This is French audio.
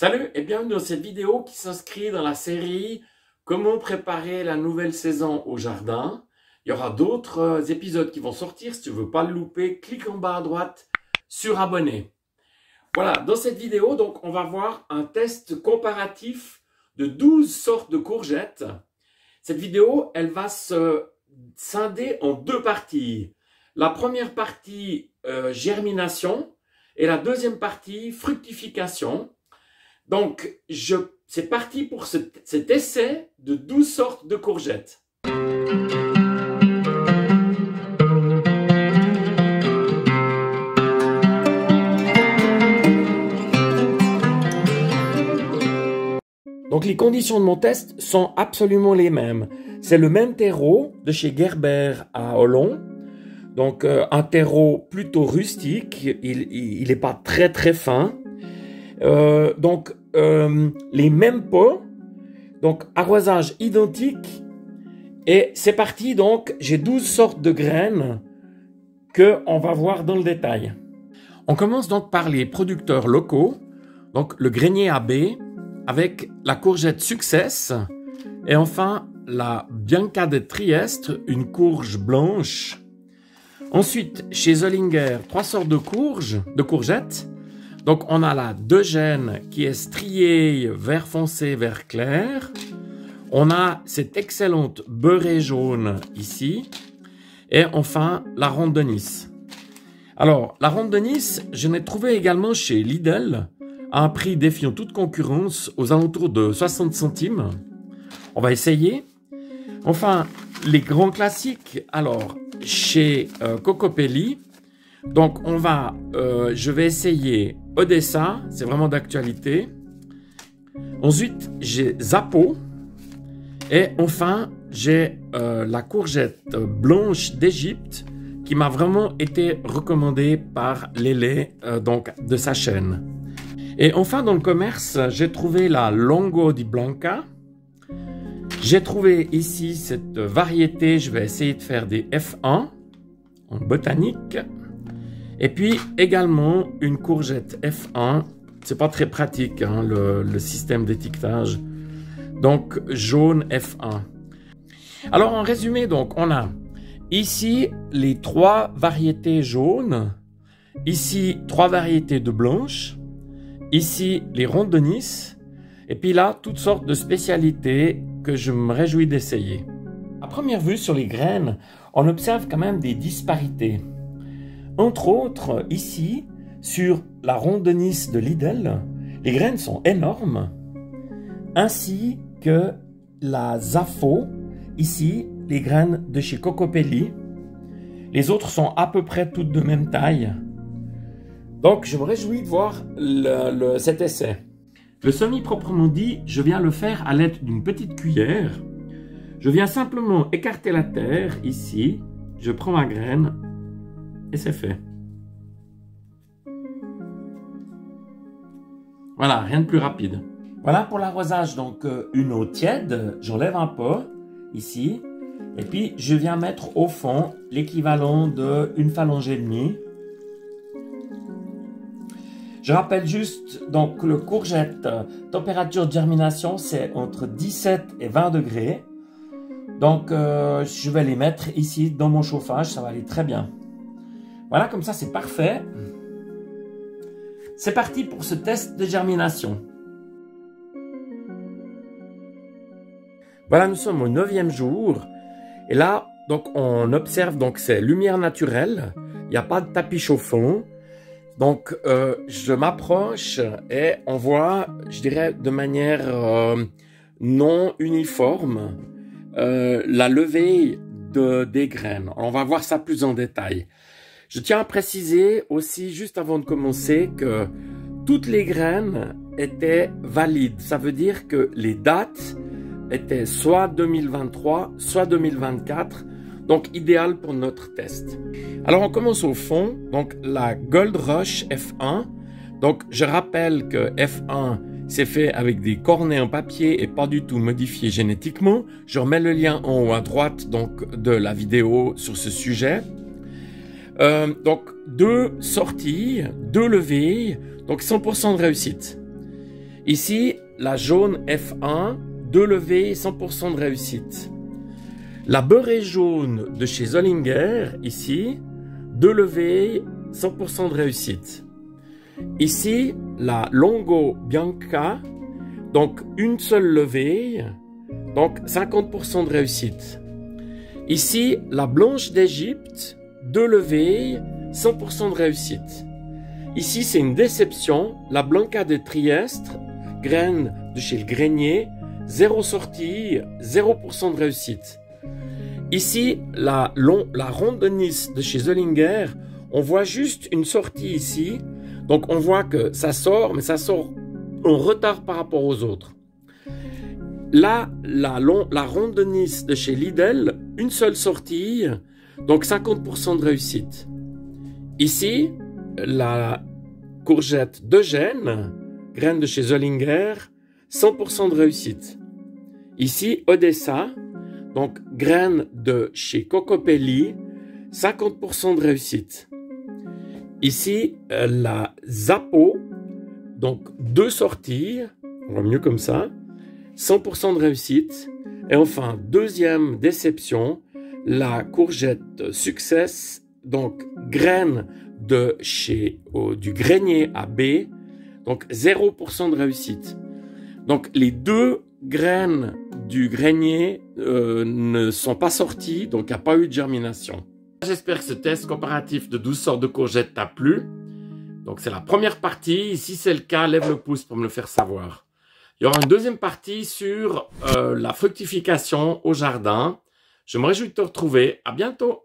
Salut et bienvenue dans cette vidéo qui s'inscrit dans la série Comment préparer la nouvelle saison au jardin. Il y aura d'autres épisodes qui vont sortir. Si tu veux pas le louper, clique en bas à droite sur abonner. Voilà, dans cette vidéo, donc, on va voir un test comparatif de 12 sortes de courgettes. Cette vidéo, elle va se scinder en deux parties. La première partie, germination, et la deuxième partie, fructification. Donc, c'est parti pour cet essai de 12 sortes de courgettes. Donc, les conditions de mon test sont absolument les mêmes. C'est le même terreau de chez Gerber à Olon. Donc, un terreau plutôt rustique. Il n'est pas très très fin. Les mêmes pots, donc arrosage identique, et c'est parti. Donc j'ai 12 sortes de graines que on va voir dans le détail. On commence donc par les producteurs locaux, donc le grenier AB avec la courgette Success, et enfin la Bianca de Trieste, une courge blanche. Ensuite chez Zollinger, 3 sortes de courgettes. Donc, on a la Degène qui est striée vert foncé, vert clair. On a cette excellente beurrée jaune ici. Et enfin, la ronde de Nice. Alors, la ronde de Nice, je l'ai trouvée également chez Lidl à un prix défiant toute concurrence aux alentours de 60 centimes. On va essayer. Enfin, les grands classiques, alors, chez Cocopelli. Donc, je vais essayer Odessa, c'est vraiment d'actualité. Ensuite, j'ai Zappo. Et enfin, j'ai la courgette blanche d'Égypte qui m'a vraiment été recommandée par Lélé de sa chaîne. Et enfin, dans le commerce, j'ai trouvé la Longo di Blanca. J'ai trouvé ici cette variété, je vais essayer de faire des F1 en botanique. Et puis également une courgette F1, c'est pas très pratique hein, le système d'étiquetage, donc jaune F1. Alors en résumé, donc on a ici les 3 variétés jaunes, ici 3 variétés de blanches, ici les rondes de Nice, et puis là toutes sortes de spécialités que je me réjouis d'essayer. À première vue sur les graines, on observe quand même des disparités. Entre autres, ici, sur la ronde de Nice de Lidl, les graines sont énormes, ainsi que la Zafo, ici, les graines de chez Cocopelli. Les autres sont à peu près toutes de même taille. Donc, je me réjouis de voir cet essai. Le semis proprement dit, je viens le faire à l'aide d'une petite cuillère. Je viens simplement écarter la terre, ici. Je prends ma graine. Et c'est fait. Voilà, rien de plus rapide. Voilà pour l'arrosage, donc une eau tiède, j'enlève un peu, ici, et puis je viens mettre au fond l'équivalent d'une phalange et demie. Je rappelle juste, donc le courgette, température de germination, c'est entre 17 et 20 degrés. Donc je vais les mettre ici dans mon chauffage, ça va aller très bien. Voilà, comme ça, c'est parfait. C'est parti pour ce test de germination. Voilà, nous sommes au 9e jour. Et là, donc, on observe, donc, c'est lumière naturelle. Il n'y a pas de tapis chauffant. Donc, je m'approche et on voit, je dirais, de manière non uniforme, la levée des graines. On va voir ça plus en détail. Je tiens à préciser aussi, juste avant de commencer, que toutes les graines étaient valides. Ça veut dire que les dates étaient soit 2023, soit 2024, donc idéal pour notre test. Alors on commence au fond, donc la Gold Rush F1. Donc je rappelle que F1, c'est fait avec des cornets en papier et pas du tout modifié génétiquement. Je remets le lien en haut à droite donc, de la vidéo sur ce sujet. Donc 2 sorties, 2 levées, donc 100% de réussite. Ici, la jaune F1, 2 levées, 100% de réussite. La beurrée jaune de chez Zollinger, ici, 2 levées, 100% de réussite. Ici, la Longo Bianca, donc une seule levée, donc 50% de réussite. Ici, la Blanche d'Égypte, 2 levées, 100% de réussite. Ici, c'est une déception, la Blanca de Trieste, graine de chez le grenier, 0 sortie, 0% de réussite. Ici, la Ronde de Nice de chez Zollinger, on voit juste une sortie ici. Donc, on voit que ça sort, mais ça sort en retard par rapport aux autres. Là, la Ronde de Nice de chez Lidl, une seule sortie, donc 50% de réussite. Ici, la courgette d'Eugène, graine de chez Zollinger, 100% de réussite. Ici, Odessa, donc graine de chez Cocopelli, 50% de réussite. Ici, la Zappo, donc 2 sorties, on voit mieux comme ça, 100% de réussite. Et enfin, deuxième déception, la courgette Success, donc graine de chez du grenier à B, donc 0% de réussite. Donc les 2 graines du grenier ne sont pas sorties, donc il n'y a pas eu de germination. J'espère que ce test comparatif de 12 sortes de courgettes t'a plu. Donc c'est la première partie. Si c'est le cas, lève le pouce pour me le faire savoir. Il y aura une deuxième partie sur la fructification au jardin. Je me réjouis de te retrouver. À bientôt.